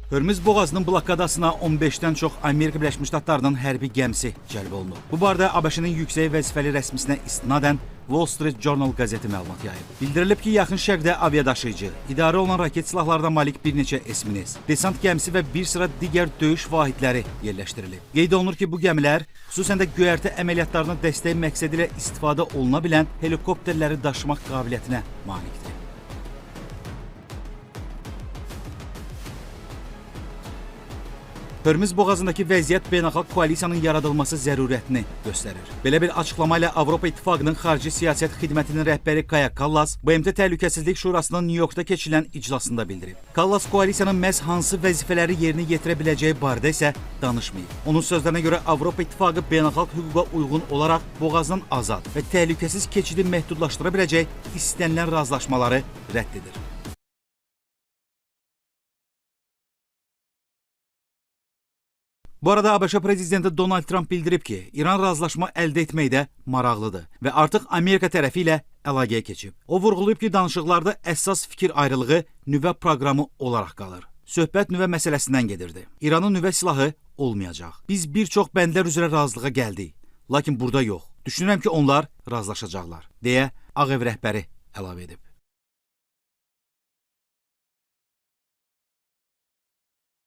Hörmüz boğazının blokadasına 15-dən çox Amerika Birləşmiş Ştatlarının hərbi gəmisi cəlb olunub. Bu barədə ABŞ-nin yüksək vəzifəli rəsmisinə istinadən Wall Street Journal qəzeti məlumat yayıb. Bildirilib ki, yaxın şərqdə aviadaşıyıcı, idarə olunan raket silahlarına malik bir neçə esminiz, desant gəmisi və bir sıra digər döyüş vahidləri yerləşdirilib. Qeyd olunur ki, bu gəmilər xüsusən də göyərtə əməliyyatlarına dəstək məqsədi ilə istifadə oluna bilən helikopterləri daşımaq qabiliyyətinə malikdir. Hörmüz boğazındakı vəziyyət beynəlxalq koalisiyanın yaradılması zərurətini göstərir. Belə bir açıqlama ilə Avropa İttifaqının Xarici Siyasət Xidmətinin rəhbəri Kaja Kallas BMT Təhlükəsizlik Şurasının Nyu-Yorkda keçirilən iclasında bildirib. Kallas koalisiyanın məhz hansı vəzifələri yerinə yetirə biləcəyi barədə isə danışmayıb. Onun sözlərinə görə Avropa İttifaqı beynəlxalq hüquqa uyğun olaraq boğazdan azad və təhlükəsiz keçidi məhdudlaşdıra biləcək istənilən razılaşmaları rədd edir. Bu arada ABŞ prezidenti Donald Trump bildirib ki, İran razılaşma əldə etməkdə maraqlıdır və artıq Amerika tərəfi ilə əlaqəyə keçib. O vurğulayıb ki, danışıqlarda əsas fikir ayrılığı nüvə proqramı olaraq qalır. Söhbət nüvə məsələsindən gedirdi. İranın nüvə silahı olmayacaq. Biz bir çox bəndlər üzrə razılığa gəldik, lakin burada yox. Düşünürəm ki, onlar razılaşacaqlar, deyə Ağ Ev rəhbəri əlavə edib.